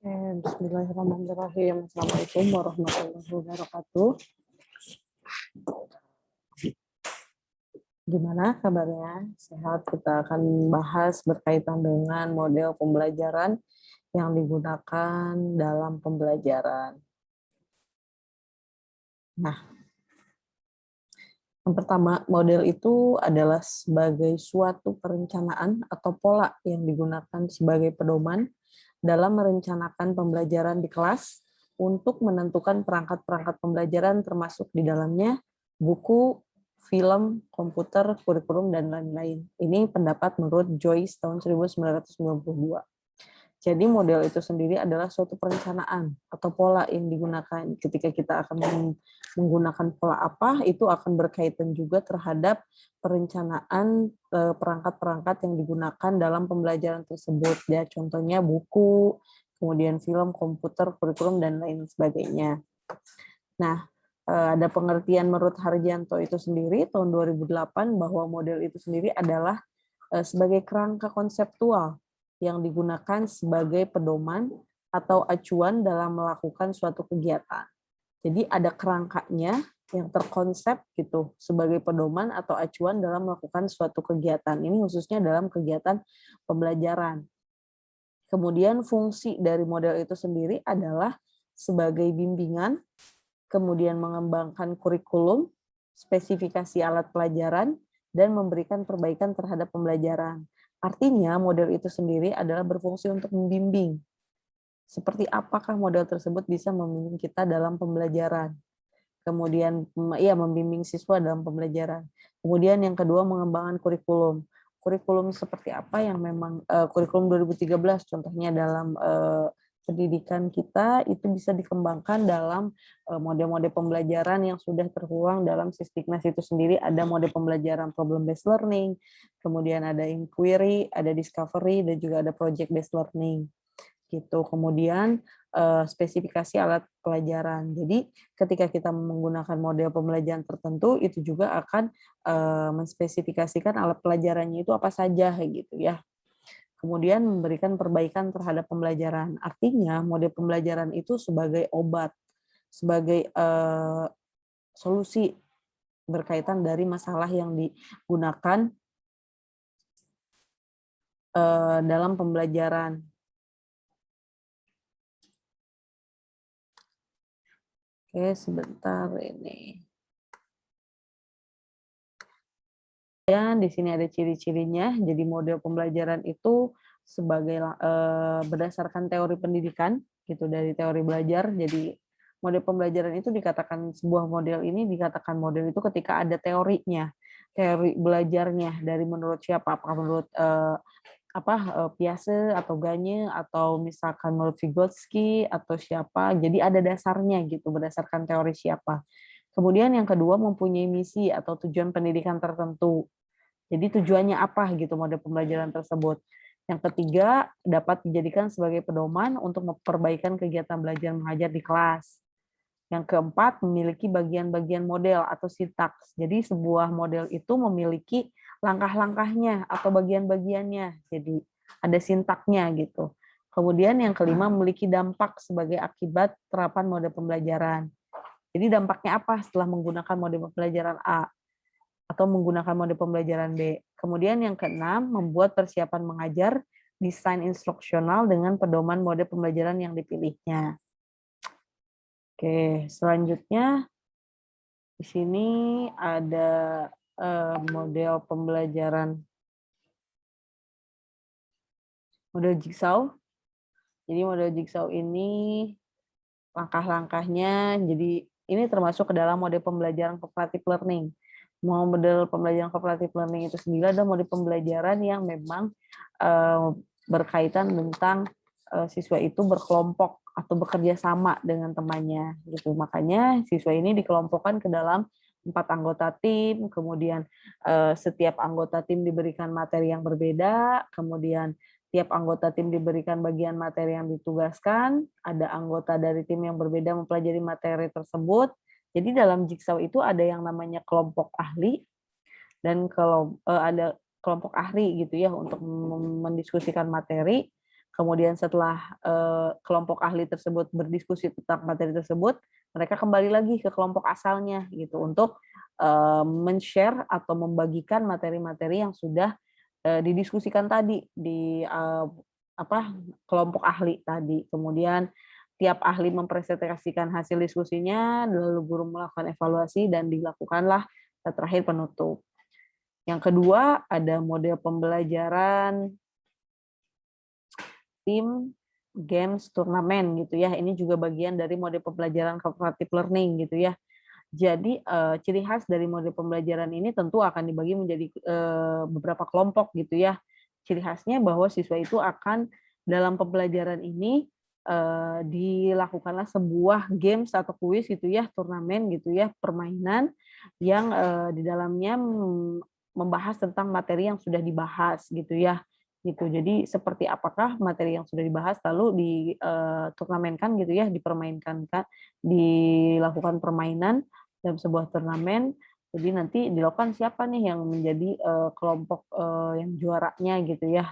Oke, bismillahirrahmanirrahim. Assalamualaikum warahmatullahi wabarakatuh. Gimana kabarnya? Sehat? Kita akan bahas berkaitan dengan model pembelajaran yang digunakan dalam pembelajaran. Nah, yang pertama, model itu adalah sebagai suatu perencanaan atau pola yang digunakan sebagai pedoman dalam merencanakan pembelajaran di kelas untuk menentukan perangkat-perangkat pembelajaran termasuk di dalamnya buku, film, komputer, kurikulum, dan lain-lain. Ini pendapat menurut Joyce tahun 1992. Jadi model itu sendiri adalah suatu perencanaan atau pola yang digunakan. Ketika kita akan menggunakan pola apa, itu akan berkaitan juga terhadap perencanaan perangkat-perangkat yang digunakan dalam pembelajaran tersebut. Ya, contohnya buku, kemudian film, komputer, kurikulum, dan lain sebagainya. Nah, ada pengertian menurut Harjanto itu sendiri tahun 2008 bahwa model itu sendiri adalah sebagai kerangka konseptual yang digunakan sebagai pedoman atau acuan dalam melakukan suatu kegiatan. Jadi ada kerangkanya yang terkonsep gitu sebagai pedoman atau acuan dalam melakukan suatu kegiatan. Ini khususnya dalam kegiatan pembelajaran. Kemudian fungsi dari model itu sendiri adalah sebagai bimbingan, kemudian mengembangkan kurikulum, spesifikasi alat pelajaran, dan memberikan perbaikan terhadap pembelajaran. Artinya model itu sendiri adalah berfungsi untuk membimbing. Seperti apakah model tersebut bisa membimbing kita dalam pembelajaran. Kemudian ya membimbing siswa dalam pembelajaran. Kemudian yang kedua mengembangkan kurikulum. Kurikulum seperti apa yang memang kurikulum 2013 contohnya dalam pendidikan kita itu bisa dikembangkan dalam mode-mode pembelajaran yang sudah tertuang dalam Sisdiknas itu sendiri. Ada mode pembelajaran problem based learning, kemudian ada inquiry, ada discovery, dan juga ada project based learning gitu. Kemudian spesifikasi alat pelajaran. Jadi ketika kita menggunakan model pembelajaran tertentu itu juga akan menspesifikasikan alat pelajarannya itu apa saja gitu ya. Kemudian memberikan perbaikan terhadap pembelajaran. Artinya model pembelajaran itu sebagai obat, sebagai solusi berkaitan dari masalah yang digunakan dalam pembelajaran. Oke, sebentar ini. Dan di sini ada ciri-cirinya. Jadi model pembelajaran itu sebagai berdasarkan teori pendidikan gitu dari teori belajar. Jadi model pembelajaran itu dikatakan sebuah model ini dikatakan model itu ketika ada teorinya, teori belajarnya dari menurut siapa? Apakah menurut Piaget atau Gagne atau misalkan menurut Vygotsky atau siapa. Jadi ada dasarnya gitu berdasarkan teori siapa. Kemudian yang kedua mempunyai misi atau tujuan pendidikan tertentu. Jadi tujuannya apa gitu model pembelajaran tersebut. Yang ketiga, dapat dijadikan sebagai pedoman untuk memperbaikan kegiatan belajar mengajar di kelas. Yang keempat, memiliki bagian-bagian model atau sintaks. Jadi sebuah model itu memiliki langkah-langkahnya atau bagian-bagiannya. Jadi ada sintaknya gitu. Kemudian yang kelima, memiliki dampak sebagai akibat terapan model pembelajaran. Jadi dampaknya apa setelah menggunakan model pembelajaran A? Atau menggunakan mode pembelajaran B. Kemudian yang keenam, membuat persiapan mengajar, desain instruksional dengan pedoman mode pembelajaran yang dipilihnya. Oke, selanjutnya di sini ada model pembelajaran model jigsaw. Jadi model jigsaw ini langkah-langkahnya, jadi ini termasuk ke dalam mode pembelajaran cooperative learning. Model pembelajaran cooperative learning itu sendiri adalah mode pembelajaran yang memang berkaitan tentang siswa itu berkelompok atau bekerja sama dengan temannya gitu. Makanya siswa ini dikelompokkan ke dalam 4 anggota tim, kemudian setiap anggota tim diberikan materi yang berbeda, kemudian tiap anggota tim diberikan bagian materi yang ditugaskan, ada anggota dari tim yang berbeda mempelajari materi tersebut. Jadi dalam jigsaw itu ada yang namanya kelompok ahli, dan kalau ada kelompok ahli gitu ya untuk mendiskusikan materi, Kemudian setelah kelompok ahli tersebut berdiskusi tentang materi tersebut, mereka kembali lagi ke kelompok asalnya gitu untuk men-share atau membagikan materi-materi yang sudah didiskusikan tadi di kelompok ahli tadi. Kemudian tiap ahli mempresentasikan hasil diskusinya, lalu guru melakukan evaluasi dan dilakukanlah terakhir penutup. Yang kedua ada model pembelajaran tim, games, turnamen gitu ya. Ini juga bagian dari model pembelajaran cooperative learning gitu ya. Jadi ciri khas dari model pembelajaran ini tentu akan dibagi menjadi beberapa kelompok gitu ya. Ciri khasnya bahwa siswa itu akan dalam pembelajaran ini dilakukanlah sebuah games atau kuis gitu ya, turnamen gitu ya, permainan yang di dalamnya membahas tentang materi yang sudah dibahas gitu ya. Gitu. Jadi seperti apakah materi yang sudah dibahas lalu diturnamenkan gitu ya, dipermainkan, dilakukan permainan dalam sebuah turnamen. Jadi nanti dilakukan siapa nih yang menjadi kelompok yang juaranya gitu ya.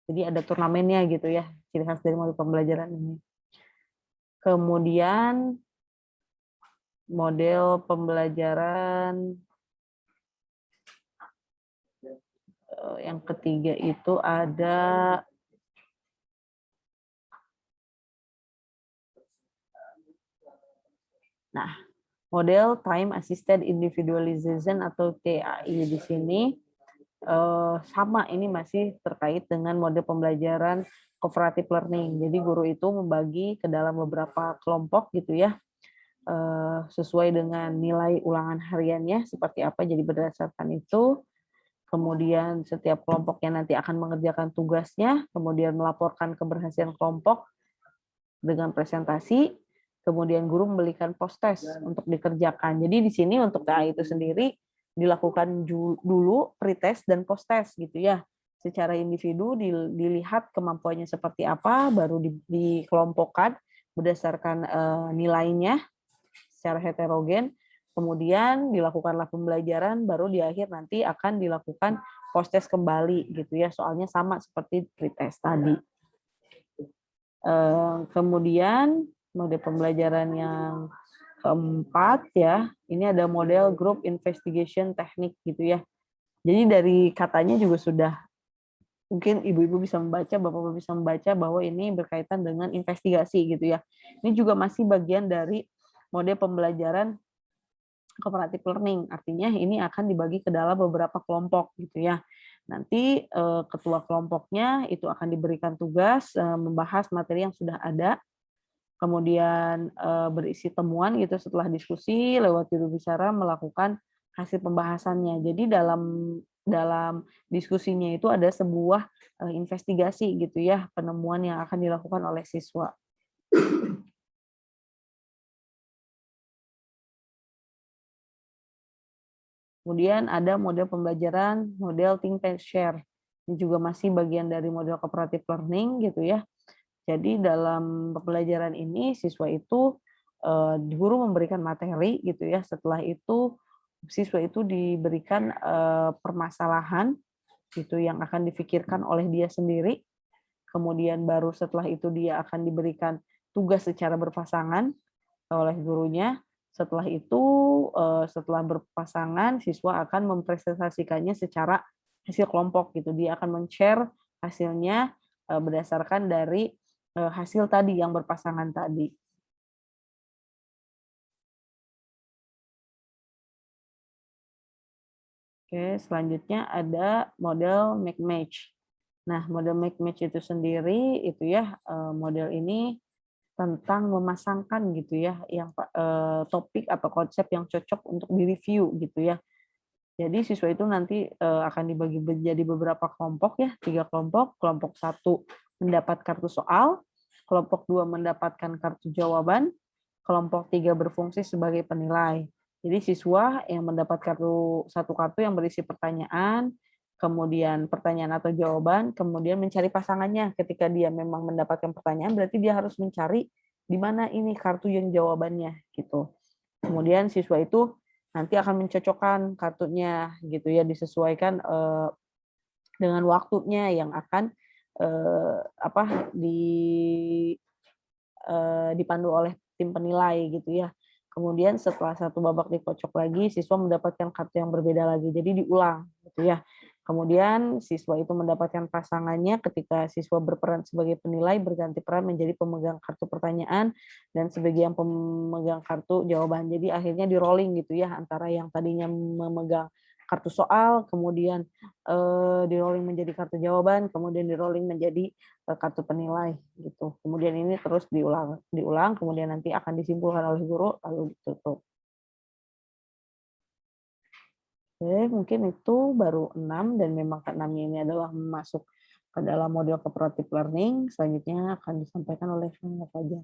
Jadi ada turnamennya gitu ya, ciri khas dari model pembelajaran ini. Kemudian model pembelajaran yang ketiga itu ada model time assisted individualization atau TAI di sini sama, ini masih terkait dengan model pembelajaran cooperative learning. Jadi guru itu membagi ke dalam beberapa kelompok gitu ya, sesuai dengan nilai ulangan hariannya seperti apa. Jadi berdasarkan itu, kemudian setiap kelompoknya nanti akan mengerjakan tugasnya, kemudian melaporkan keberhasilan kelompok dengan presentasi, kemudian guru memberikan post-test untuk dikerjakan. Jadi di sini untuk TA itu sendiri dilakukan dulu pretest dan post-test gitu ya. Secara individu dilihat kemampuannya seperti apa, baru dikelompokkan berdasarkan nilainya secara heterogen. Kemudian dilakukanlah pembelajaran, baru di akhir nanti akan dilakukan post-test kembali gitu ya. Soalnya sama seperti pretest tadi. Kemudian model pembelajaran yang keempat ya, ini ada model group investigation teknik gitu ya. Jadi dari katanya juga sudah mungkin ibu-ibu bisa membaca, bapak-bapak bisa membaca bahwa ini berkaitan dengan investigasi gitu ya. Ini juga masih bagian dari model pembelajaran cooperative learning. Artinya ini akan dibagi ke dalam beberapa kelompok gitu ya. Nanti ketua kelompoknya itu akan diberikan tugas membahas materi yang sudah ada, kemudian berisi temuan gitu setelah diskusi lewat juru bicara melakukan hasil pembahasannya. Jadi dalam diskusinya itu ada sebuah investigasi gitu ya, penemuan yang akan dilakukan oleh siswa. Kemudian ada model pembelajaran, model think, pair, share. Ini juga masih bagian dari model cooperative learning gitu ya. Jadi dalam pembelajaran ini siswa itu guru memberikan materi gitu ya. Setelah itu siswa itu diberikan permasalahan gitu yang akan difikirkan oleh dia sendiri. Kemudian baru setelah itu dia akan diberikan tugas secara berpasangan oleh gurunya. Setelah itu, setelah berpasangan, siswa akan mempresentasikannya secara hasil kelompok gitu. Dia akan men-share hasilnya berdasarkan dari hasil tadi yang berpasangan tadi. Oke, selanjutnya ada model make match. Nah, model make match itu sendiri itu ya model ini tentang memasangkan gitu ya yang topik atau konsep yang cocok untuk direview gitu ya. Jadi siswa itu nanti akan dibagi menjadi beberapa kelompok ya, 3 kelompok. Kelompok 1 mendapat kartu soal, kelompok 2 mendapatkan kartu jawaban, kelompok 3 berfungsi sebagai penilai. Jadi siswa yang mendapat satu kartu yang berisi pertanyaan, kemudian pertanyaan atau jawaban, kemudian mencari pasangannya. Ketika dia memang mendapatkan pertanyaan, berarti dia harus mencari di mana ini kartu yang jawabannya gitu. Kemudian siswa itu nanti akan mencocokkan kartunya gitu ya, disesuaikan dengan waktunya yang akan apa dipandu oleh tim penilai gitu ya. Kemudian setelah satu babak dikocok lagi, siswa mendapatkan kartu yang berbeda lagi. Jadi diulang gitu ya. Kemudian siswa itu mendapatkan pasangannya ketika siswa berperan sebagai penilai berganti peran menjadi pemegang kartu pertanyaan dan sebagian pemegang kartu jawaban. Jadi akhirnya di rolling gitu ya antara yang tadinya memegang kartu soal, kemudian di rolling menjadi kartu jawaban, kemudian di rolling menjadi kartu penilai gitu. Kemudian ini terus diulang, kemudian nanti akan disimpulkan oleh guru lalu ditutup. Oke, mungkin itu baru 6 dan memang ke-6 ini adalah masuk ke dalam model cooperative learning. Selanjutnya akan disampaikan oleh Kang Fajar.